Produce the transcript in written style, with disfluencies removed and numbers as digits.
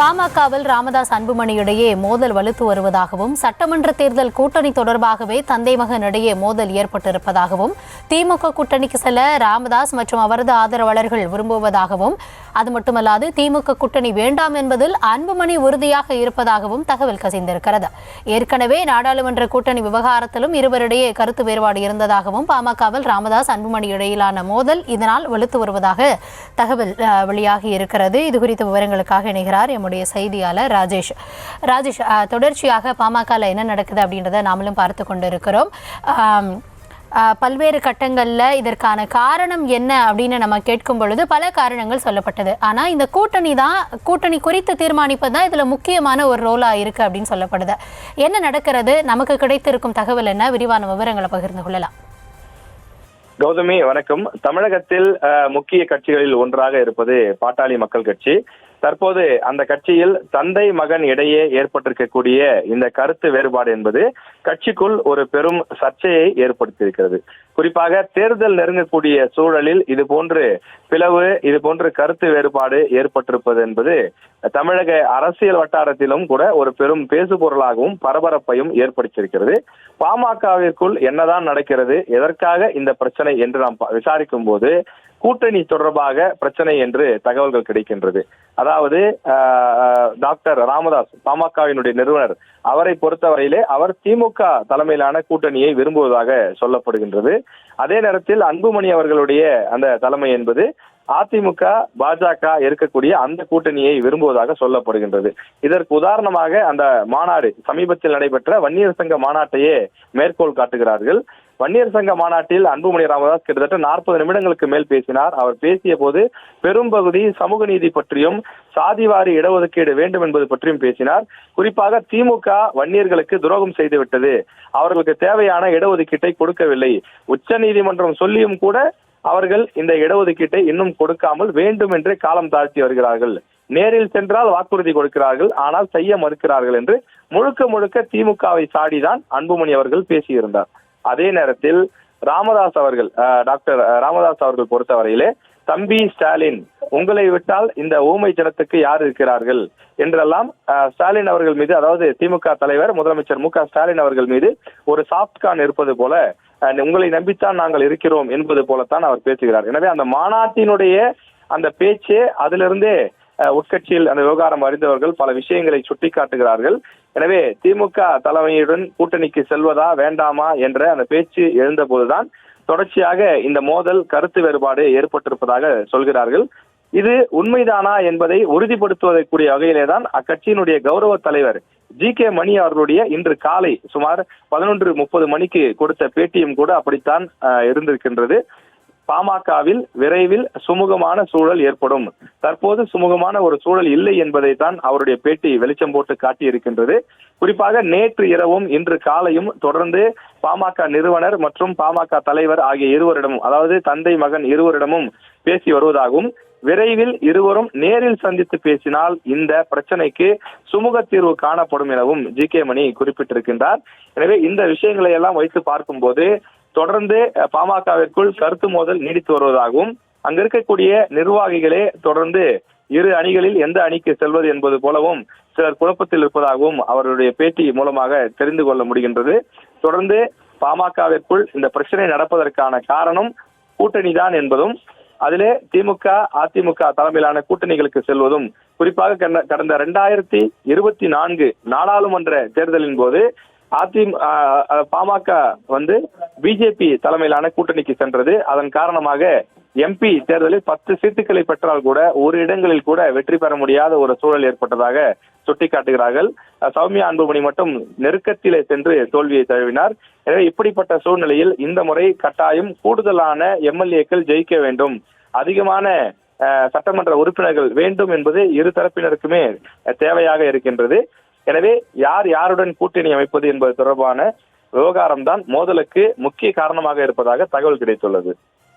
பாமகவில் ராமதாஸ் அன்புமணி இடையே மோதல் வலுத்து வருவதாகவும் சட்டமன்ற தேர்தல் கூட்டணி தொடர்பாகவே தந்தை மகன் இடையே மோதல் ஏற்பட்டிருப்பதாகவும் திமுக கூட்டணிக்கு செல்ல ராமதாஸ் மற்றும் அவரது ஆதரவாளர்கள் விரும்புவதாகவும் அது மட்டுமல்லாது திமுக கூட்டணி வேண்டாம் என்பதில் அன்புமணி உறுதியாக இருப்பதாகவும் தகவல் கசிந்திருக்கிறது. ஏற்கனவே நாடாளுமன்ற கூட்டணி விவகாரத்திலும் இருவரிடையே கருத்து வேறுபாடு இருந்ததாகவும் பாமகவில் ராமதாஸ் அன்புமணி இடையிலான மோதல் இதனால் வலுத்து வருவதாக தகவல் வெளியாகி இருக்கிறது. இதுகுறித்த விவரங்களுக்காக இணைகிறார் நம்முடைய செய்தியாளர் ராஜேஷ். தொடர்ச்சியாக பாமகவில் என்ன நடக்குது அப்படின்றத நாமளும் பார்த்து கொண்டு இருக்கிறோம். பல்வேறு கட்டங்களில் இதற்கான காரணம் என்ன அப்படின்னு நம்ம கேட்கும் பொழுது பல காரணங்கள் சொல்லப்பட்டது. ஆனால் இந்த கூட்டணி குறித்து தீர்மானிப்பது தான் இதில் முக்கியமான ஒரு ரோலாக இருக்குது அப்படின்னு சொல்லப்படுது. என்ன நடக்கிறது, நமக்கு கிடைத்திருக்கும் தகவல் என்ன, விரிவான விவரங்களை பகிர்ந்து கொள்ளலாம். கௌதமி வணக்கம். தமிழகத்தில் முக்கிய கட்சிகளில் ஒன்றாக இருப்பது பாட்டாளி மக்கள் கட்சி. தற்போது அந்த கட்சியில் தந்தை மகன் இடையே ஏற்பட்டிருக்கக்கூடிய இந்த கருத்து வேறுபாடு என்பது கட்சிக்குள் ஒரு பெரும் சர்ச்சையை ஏற்படுத்தியிருக்கிறது. குறிப்பாக தேர்தல் நெருங்கக்கூடிய சூழலில் இது போன்று கருத்து வேறுபாடு ஏற்பட்டிருப்பது என்பது தமிழக அரசியல் வட்டாரத்திலும் கூட ஒரு பெரும் பேசுபொருளாகவும் பரபரப்பையும் ஏற்படுத்தியிருக்கிறது. பாமகவிற்குள் என்னதான் நடக்கிறது, எதற்காக இந்த பிரச்சனை என்று நாம் விசாரிக்கும் போது கூட்டணி தொடர்பாக பிரச்சனை என்று தகவல்கள் கிடைக்கின்றது. அதாவது டாக்டர் ராமதாஸ் பாமகவினுடைய நிறுவனர், அவரை பொறுத்தவரையிலே அவர் திமுக தலைமையிலான கூட்டணியை விரும்புவதாக சொல்லப்படுகின்றது. அதே நேரத்தில் அன்புமணி அவர்களுடைய அந்த தலைமை என்பது அதிமுக பாஜக இருக்கக்கூடிய அந்த கூட்டணியை விரும்புவதாக சொல்லப்படுகின்றது. இதற்கு உதாரணமாக அந்த மாநாடு சமீபத்தில் நடைபெற்ற வன்னியர் சங்க மாநாட்டையே மேற்கோள் காட்டுகிறார்கள். வன்னியர் சங்க மாநாட்டில் அன்புமணி ராமதாஸ் கிட்டத்தட்ட 40 நிமிடங்களுக்கு மேல் பேசினார். அவர் பேசிய போது பெரும்பகுதி சமூக நீதி பற்றியும் சாதிவாரி இடஒதுக்கீடு வேண்டும் என்பது பற்றியும் பேசினார். குறிப்பாக திமுக வன்னியர்களுக்கு துரோகம் செய்துவிட்டது, அவர்களுக்கு தேவையான இடஒதுக்கீட்டை கொடுக்கவில்லை, உச்ச நீதிமன்றம் சொல்லியும் கூட அவர்கள் இந்த இடஒதுக்கீட்டை இன்னும் கொடுக்காமல் வேண்டும் என்று காலம் தாழ்த்தி வருகிறார்கள், நேரில் சென்றால் வாக்குறுதி கொடுக்கிறார்கள் ஆனால் செய்ய மறுக்கிறார்கள் என்று முழுக்க திமுகவை சாடிதான் அன்புமணி அவர்கள் பேசியிருந்தார். அதே நேரத்தில் ராமதாஸ் அவர்கள், டாக்டர் ராமதாஸ் அவர்கள் பொறுத்தவரையிலே தம்பி ஸ்டாலின், உங்களை விட்டால் இந்த ஊமை ஜனத்துக்கு யார் இருக்கிறார்கள் என்றெல்லாம் ஸ்டாலின் அவர்கள் மீது, அதாவது திமுக தலைவர் முதலமைச்சர் மு.க. ஸ்டாலின் அவர்கள் மீது ஒரு சாப்ட்கான் இருப்பது போல, உங்களை நம்பித்தான் நாங்கள் இருக்கிறோம் என்பது போலத்தான் அவர் பேசுகிறார். எனவே அந்த மாநாட்டினுடைய அந்த பேச்சே அதிலிருந்தே உட்கட்சியில் அந்த விவகாரம் அறிந்தவர்கள் பல விஷயங்களை சுட்டிக்காட்டுகிறார்கள். எனவே திமுக தலைமையுடன் கூட்டணிக்கு செல்வதா வேண்டாமா என்ற அந்த பேச்சு எழுந்த போதுதான் தொடர்ச்சியாக இந்த மோதல் கருத்து வேறுபாடு ஏற்பட்டிருப்பதாக சொல்கிறார்கள். இது உண்மைதானா என்பதை உறுதிப்படுத்துவதற்குரிய வகையிலே தான் அக்கட்சியினுடைய கௌரவ தலைவர் ஜி.கே. மணி அவர்களுடைய இன்று காலை சுமார் 11:30 மணிக்கு கொடுத்த பேட்டியும் கூட அப்படித்தான் இருந்திருக்கின்றது. பாமகவில் விரைவில் சுமூகமான சூழல் ஏற்படும், தற்போது சுமூகமான ஒரு சூழல் இல்லை என்பதை தான் அவருடைய பேட்டி வெளிச்சம் போட்டு காட்டியிருக்கின்றது. குறிப்பாக நேற்று இரவும் இன்று காலையும் தொடர்ந்து பாமக நிறுவனர் மற்றும் பாமக தலைவர் ஆகிய இருவரிடமும், அதாவது தந்தை மகன் இருவரிடமும் பேசி வருவதாகவும், விரைவில் இருவரும் நேரில் சந்தித்து பேசினால் இந்த பிரச்சனைக்கு சுமூக தீர்வு காணப்படும் எனவும் ஜி.கே. மணி குறிப்பிட்டிருக்கின்றார். எனவே இந்த விஷயங்களை எல்லாம் வைத்து பார்க்கும் போது தொடர்ந்து பாமகவிற்குள் கருத்து மோதல் நீடித்து வருவதாகவும், அங்க இருக்கக்கூடிய நிர்வாகிகளே தொடர்ந்து இரு அணிகளில் எந்த அணிக்கு செல்வது என்பது போலவும் சிலர் குழப்பத்தில் இருப்பதாகவும் அவருடைய பேட்டி மூலமாக தெரிந்து கொள்ள முடிகின்றது. தொடர்ந்து பாமகவிற்குள் இந்த பிரச்சனை நடப்பதற்கான காரணம் கூட்டணி தான் என்பதும், அதிலே திமுக அதிமுக தலைமையிலான கூட்டணிகளுக்கு செல்வதும், குறிப்பாக கடந்த 2024 நாடாளுமன்ற தேர்தலின் போது பாமக பிஜேபி தலைமையிலான கூட்டணிக்கு சென்றது. அதன் காரணமாக எம்பி தேர்தலில் 10 சீட்டுகளை பெற்றால் கூட ஒரு இடங்களில் கூட வெற்றி பெற முடியாத ஒரு சூழல் ஏற்பட்டதாக சுட்டிக்காட்டுகிறார்கள். சௌமியா அன்புமணி மட்டும் நெருக்கத்திலே சென்று தோல்வியை தழுவினார். எனவே இப்படிப்பட்ட சூழ்நிலையில் இந்த முறை கட்டாயம் கூடுதலான எம்எல்ஏக்கள் ஜெயிக்க வேண்டும், அதிகமான சட்டமன்ற உறுப்பினர்கள் வேண்டும் என்பது இரு தரப்பினருக்குமே தேவையாக இருக்கின்றது. எனவே யாருடன் கூட்டணி அமைப்பது என்பது தொடர்பான விவகாரம் தான் மோதலுக்கு முக்கிய காரணமாக இருப்பதாக தகவல் கிடைத்துள்ளது.